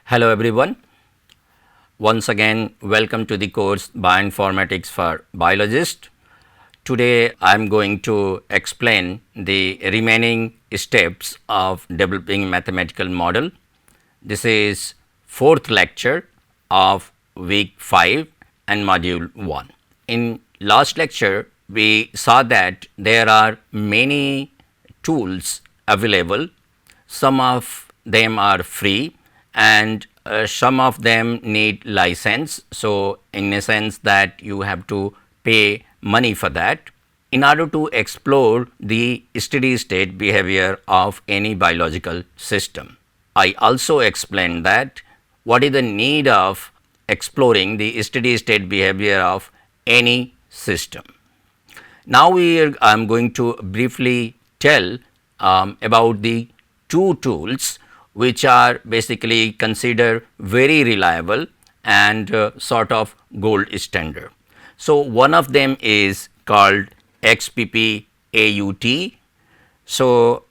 Hello everyone. Once again welcome to the course Bioinformatics for Biologists. Today I am going to explain the remaining steps of developing mathematical model. This is fourth lecture of week 5 and module 1. In last lecture we saw that there are many tools available. Some of them are free and some of them need license. So, in a sense that you have to pay money for that in order to explore the steady state behavior of any biological system. I also explained that what is the need of exploring the steady state behavior of any system. Now, I am going to briefly tell about the two tools which are basically considered very reliable and sort of gold standard. So, one of them is called XPP AUT. So,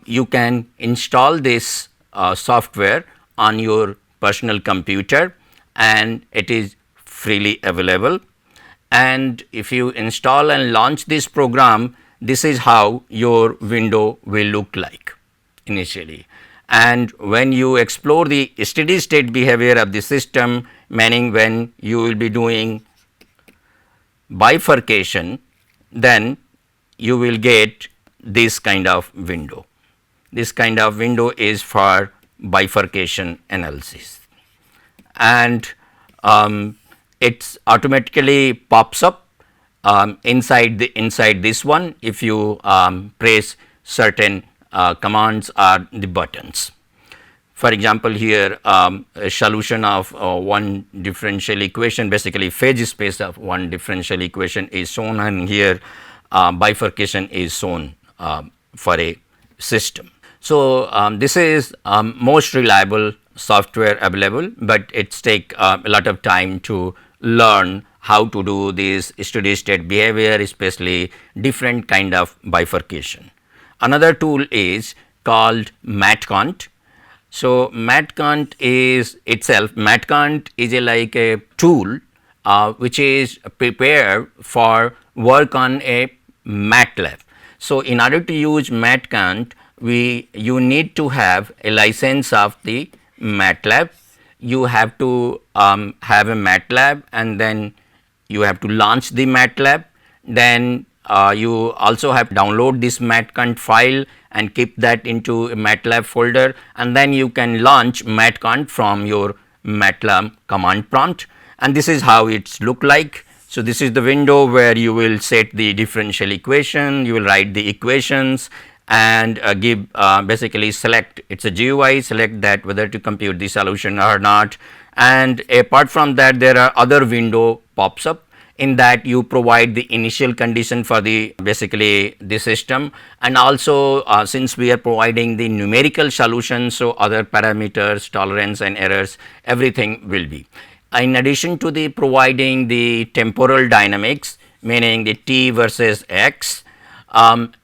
you can install this software on your personal computer and it is freely available. And if you install and launch this program, this is how your window will look like initially. And when you explore the steady state behavior of the system, meaning when you will be doing bifurcation, then you will get this kind of window. This kind of window is for bifurcation analysis, and it automatically pops up inside this one if you press certain commands or the buttons. For example, here a solution of one differential equation, basically phase space of one differential equation is shown, and here bifurcation is shown for a system. So, this is most reliable software available, but it takes a lot of time to learn how to do this steady state behavior, especially different kind of bifurcation. Another tool is called MATCONT. So, MATCONT is itself, MATCONT is like a tool which is prepared for work on a MATLAB. So, in order to use MATCONT, you need to have a license of the MATLAB. You have to have a MATLAB, and then you have to launch the MATLAB. Then you also have to download this MATCONT file and keep that into a MATLAB folder, and then you can launch MATCONT from your MATLAB command prompt, and this is how it's look like. So, this is the window where you will set the differential equation, you will write the equations and give basically select, it's a GUI, select that whether to compute the solution or not, and apart from that there are other window pops up. In that you provide the initial condition for the basically the system, and also since we are providing the numerical solution, so other parameters, tolerance and errors, everything will be. In addition to the providing the temporal dynamics, meaning the t versus x,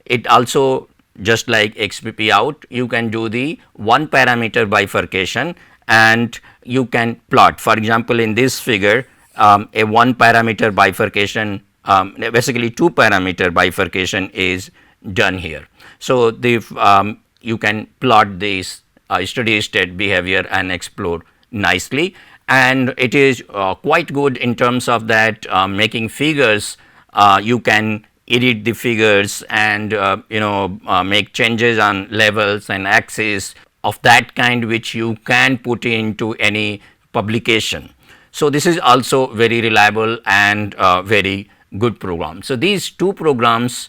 it also just like XPP out, you can do the one parameter bifurcation and you can plot. For example, in this figure, a one parameter bifurcation, basically two parameter bifurcation is done here. So, you can plot this steady state behavior and explore nicely, and it is quite good in terms of that making figures. You can edit the figures and make changes on levels and axes of that kind which you can put into any publication. So, this is also very reliable and very good program. So, these two programs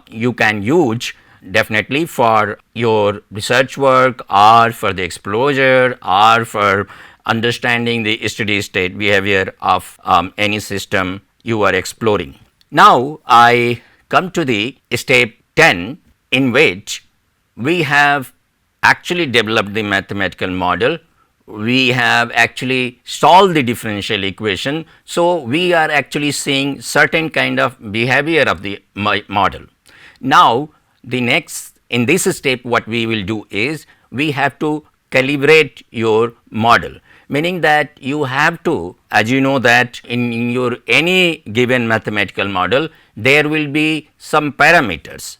you can use definitely for your research work or for the exposure or for understanding the steady state behavior of any system you are exploring. Now, I come to the step 10, in which we have actually developed the mathematical model. We have actually solved the differential equation. So, we are actually seeing certain kind of behavior of the model. Now, the next in this step what we will do is we have to calibrate your model, meaning that you have to, as you know that in your any given mathematical model there will be some parameters,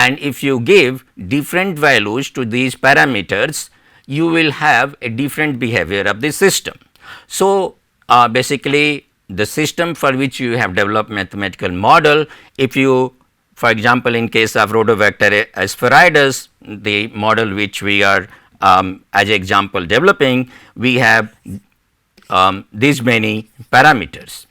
and if you give different values to these parameters you will have a different behavior of the system. So, basically the system for which you have developed mathematical model, if you, for example, in case of Rhodovector spheroides, the model which we are as example developing, we have these many parameters.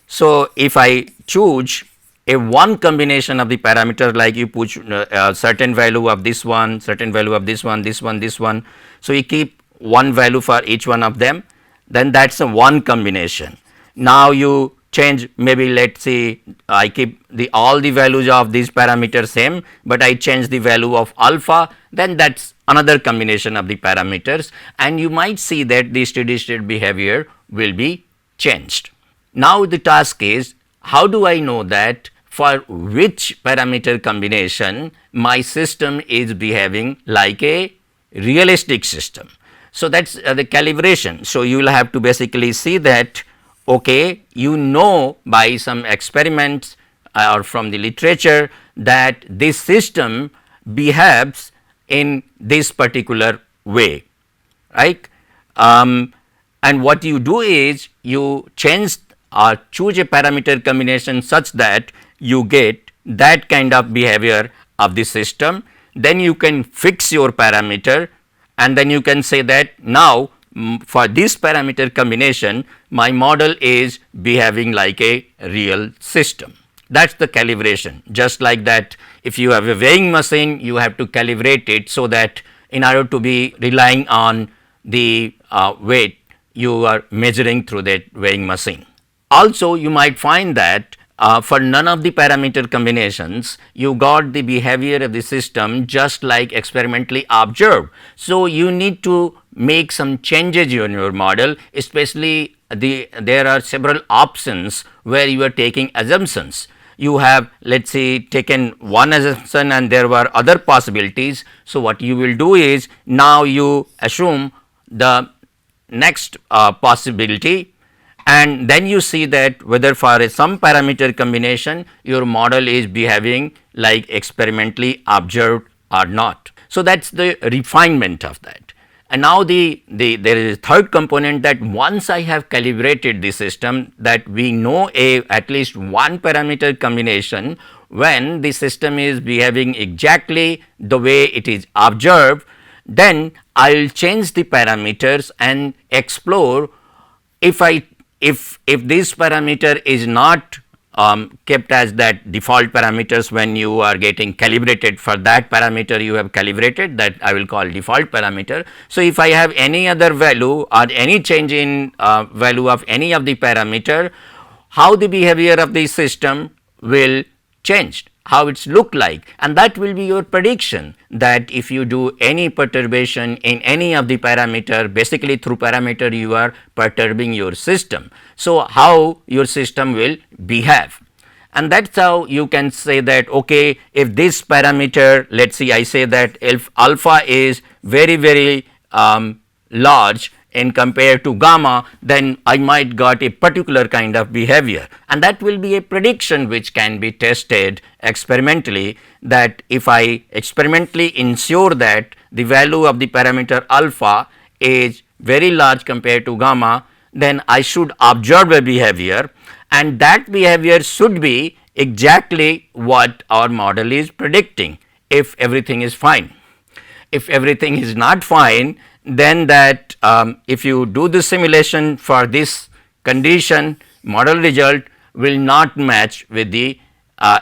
So, if I choose a one combination of the parameter, like you put a certain value of this one, certain value of this one, this one, this one. So, you keep one value for each one of them, then that is a one combination. Now, you change, maybe let us say I keep all the values of these parameters same, but I change the value of alpha, then that is another combination of the parameters, and you might see that the steady state behavior will be changed. Now, the task is, how do I know that for which parameter combination my system is behaving like a realistic system? So, that is the calibration. So, you will have to basically see that, okay, you know by some experiments or from the literature that this system behaves in this particular way, right. And what you do is you change or choose a parameter combination such that you get that kind of behavior of the system, then you can fix your parameter, and then you can say that now for this parameter combination my model is behaving like a real system. That is the calibration. Just like that, if you have a weighing machine, you have to calibrate it so that in order to be relying on the weight you are measuring through that weighing machine. Also, you might find that for none of the parameter combinations you got the behavior of the system just like experimentally observed. So, you need to make some changes in your model, especially there are several options where you are taking assumptions. You have, let us say, taken one assumption and there were other possibilities. So, what you will do is now you assume the next possibility, and then you see that whether for some parameter combination your model is behaving like experimentally observed or not. So, that is the refinement of that. And now, there is a third component, that once I have calibrated the system, that we know at least one parameter combination when the system is behaving exactly the way it is observed, then I will change the parameters and explore if this parameter is not kept as that default parameters when you are getting calibrated for that parameter you have calibrated, that I will call default parameter. So, if I have any other value or any change in value of any of the parameter, how the behavior of the system will change, how it's look like, and that will be your prediction, that if you do any perturbation in any of the parameter, basically through parameter you are perturbing your system. So, how your system will behave, and that is how you can say that, okay, if this parameter, let us see, I say that if alpha is very large in compared to gamma, then I might got a particular kind of behavior, and that will be a prediction which can be tested experimentally, that if I experimentally ensure that the value of the parameter alpha is very large compared to gamma, then I should observe a behavior, and that behavior should be exactly what our model is predicting if everything is fine. If everything is not fine, then that if you do the simulation for this condition, model result will not match with the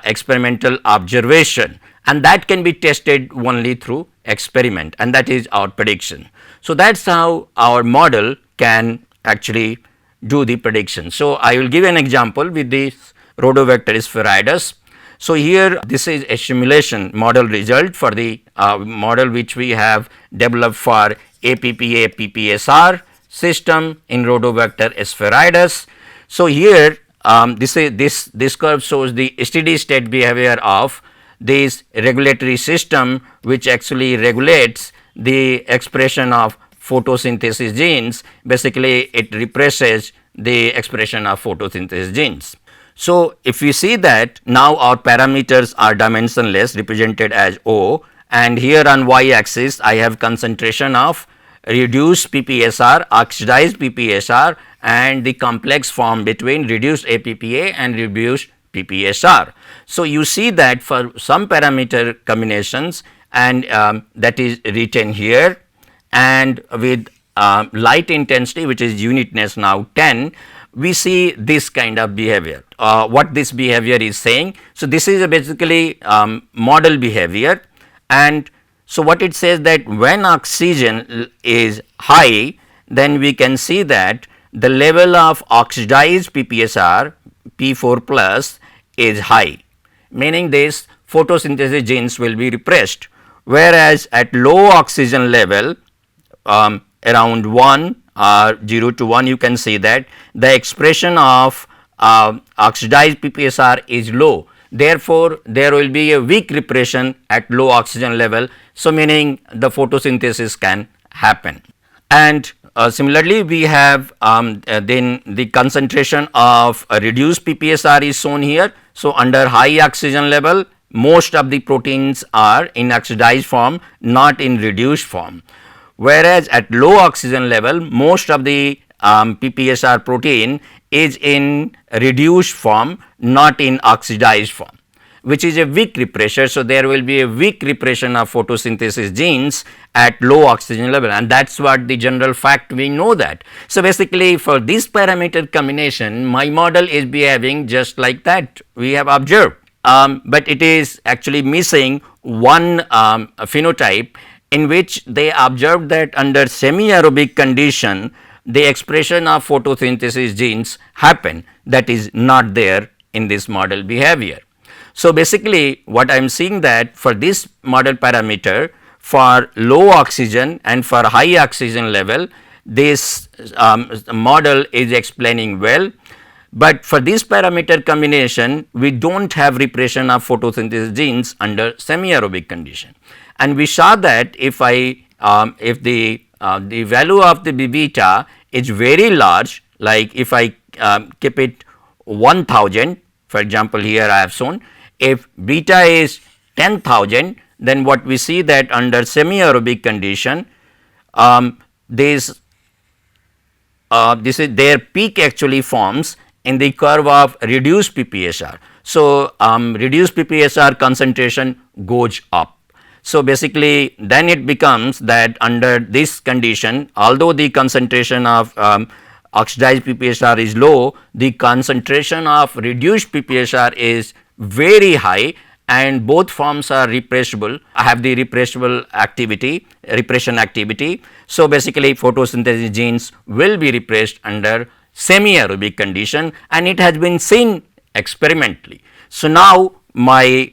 experimental observation, and that can be tested only through experiment, and that is our prediction. So, that is how our model can actually do the prediction. So, I will give an example with this Rhodovector spheroides. So, here this is a simulation model result for the model which we have developed for APPA PPSR system in Rhodovector spheroides. So, here this curve shows the steady state behavior of this regulatory system, which actually regulates the expression of photosynthesis genes, basically it represses the expression of photosynthesis genes. So, if we see that now our parameters are dimensionless represented as O, and here on y axis I have concentration of reduced PPSR, oxidized PPSR and the complex form between reduced APPA and reduced PPSR. So, you see that for some parameter combinations and that is written here, and with light intensity which is uniqueness now 10, we see this kind of behavior. What this behavior is saying? So, this is a basically model behavior, and so what it says that when oxygen is high, then we can see that the level of oxidized PPSR P4 plus is high, meaning this photosynthesis genes will be repressed, whereas at low oxygen level around 1 or 0 to 1, you can see that the expression of oxidized PPSR is low. Therefore, there will be a weak repression at low oxygen level. So, meaning the photosynthesis can happen. And similarly, we have then the concentration of reduced PPSR is shown here. So, under high oxygen level, most of the proteins are in oxidized form, not in reduced form, whereas at low oxygen level most of the PPSR protein is in reduced form, not in oxidized form, which is a weak repressor. So, there will be a weak repression of photosynthesis genes at low oxygen level, and that is what the general fact we know that. So, basically for this parameter combination my model is behaving just like that we have observed, but it is actually missing one phenotype in which they observed that under semi aerobic condition the expression of photosynthesis genes happen, that is not there in this model behavior. So, basically what I am seeing that for this model parameter for low oxygen and for high oxygen level this model is explaining well, but for this parameter combination we do not have repression of photosynthesis genes under semi aerobic condition. And we saw that if if the value of the B beta is very large, like if I keep it 1000, for example here I have shown, if beta is 10,000, then what we see that under semi aerobic condition this is their peak actually forms in the curve of reduced PPSR. So, reduced PPSR concentration goes up. So, basically then it becomes that under this condition, although the concentration of oxidized PPSR is low, the concentration of reduced PPSR is very high, and both forms are repressible, have the repressible activity, repression activity. So, basically photosynthesis genes will be repressed under semi aerobic condition, and it has been seen experimentally. So, now my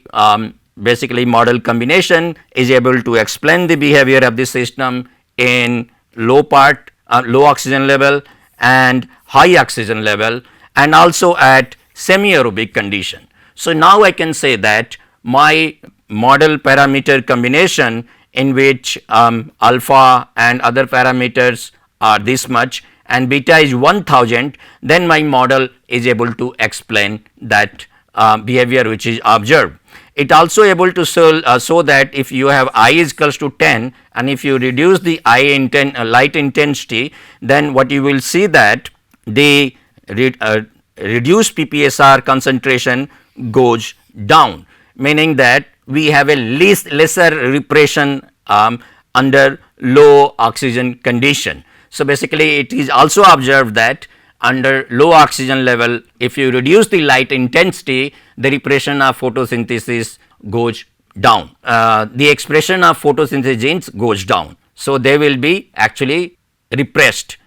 basically model combination is able to explain the behavior of the system in low oxygen level and high oxygen level, and also at semi aerobic condition. So, now I can say that my model parameter combination in which alpha and other parameters are this much and beta is 1000, then my model is able to explain that behavior which is observed. It also able to show that if you have I is equals to 10 and if you reduce the light intensity, then what you will see that the reduced PPSR concentration goes down, meaning that we have a lesser repression under low oxygen condition. So, basically it is also observed that under low oxygen level, if you reduce the light intensity, the repression of photosynthesis goes down, the expression of photosynthesis genes goes down. So, they will be actually repressed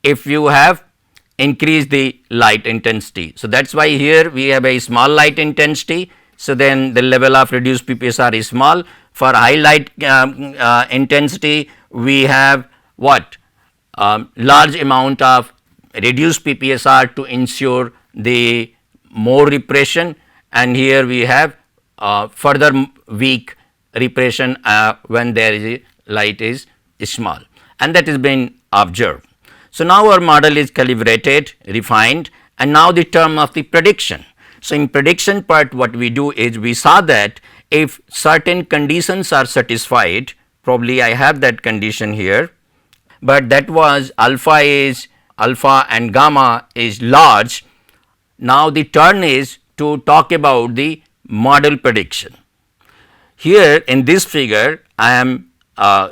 if you have increased the light intensity. So, that is why here we have a small light intensity. So, then the level of reduced PPSR is small. For high light intensity, we have what? Large amount of reduced PPSR to ensure the more repression, and here we have further weak repression when there is a light is small, and that has been observed. So, now our model is calibrated, refined, and now the term of the prediction. So, in prediction part what we do is we saw that if certain conditions are satisfied, probably I have that condition here, but that was alpha and gamma is large. Now, the turn is to talk about the model prediction. Here in this figure I am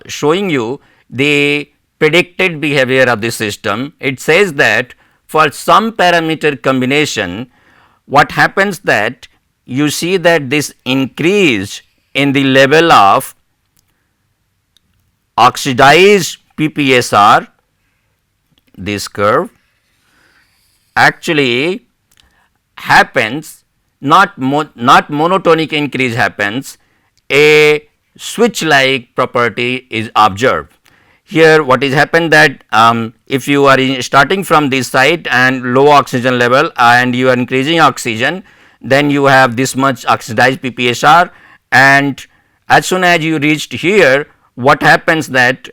showing you the predicted behavior of the system. It says that for some parameter combination, what happens that you see that this increase in the level of oxidized PPSR, this curve actually happens, not monotonic increase happens, a switch like property is observed. Here what is happened that if you are starting from this side and low oxygen level and you are increasing oxygen, then you have this much oxidized PPSR, and as soon as you reached here, what happens that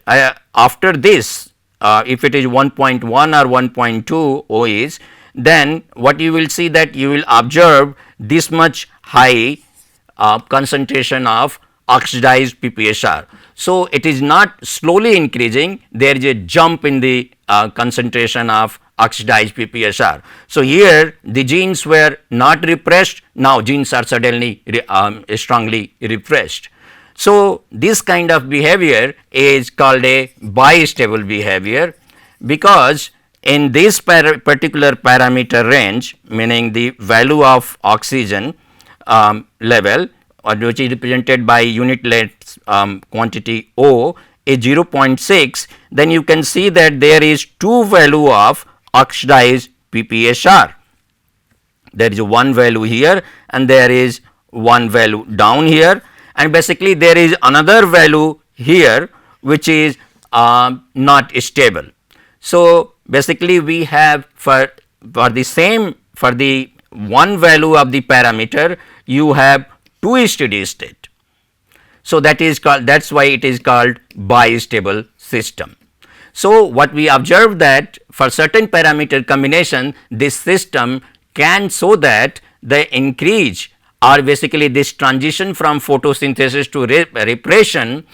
after this if it is 1.1 or 1.2 OEs, then what you will see that you will observe this much high concentration of oxidized PPSR. So, it is not slowly increasing, there is a jump in the concentration of oxidized PPSR. So, here the genes were not repressed, now genes are suddenly strongly repressed. So, this kind of behavior is called a bistable behavior, because in this particular parameter range, meaning the value of oxygen level, which is represented by unit length quantity O is 0.6, then you can see that there is two value of oxidized PPSR. There is one value here and there is one value down here, and basically there is another value here which is not stable. So, basically we have for the one value of the parameter you have two steady state. So, that is that is why it is called bistable system. So, what we observed that for certain parameter combination, this system can show that the increase or basically this transition from photosynthesis to repression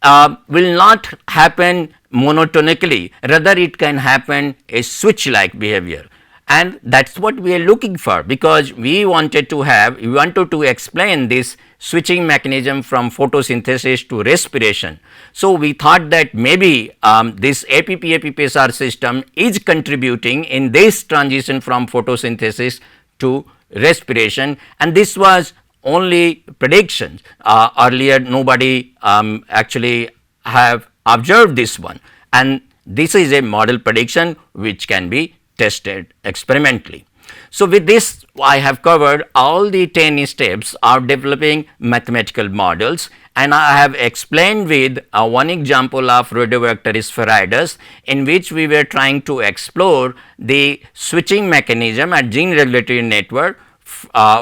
will not happen monotonically, rather it can happen a switch like behavior, and that is what we are looking for, because we wanted to explain this switching mechanism from photosynthesis to respiration. So, we thought that maybe this APP-APPSR system is contributing in this transition from photosynthesis to respiration, and this was only predictions. Earlier nobody actually have observed this one, and this is a model prediction which can be tested experimentally. So, with this I have covered all the 10 steps of developing mathematical models, and I have explained with one example of Rhodobacter sphaeroides, in which we were trying to explore the switching mechanism at gene regulatory network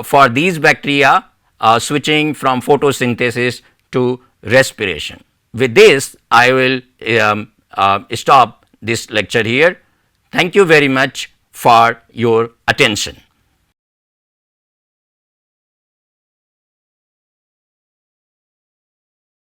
for these bacteria switching from photosynthesis to respiration. With this I will stop this lecture here. Thank you very much for your attention.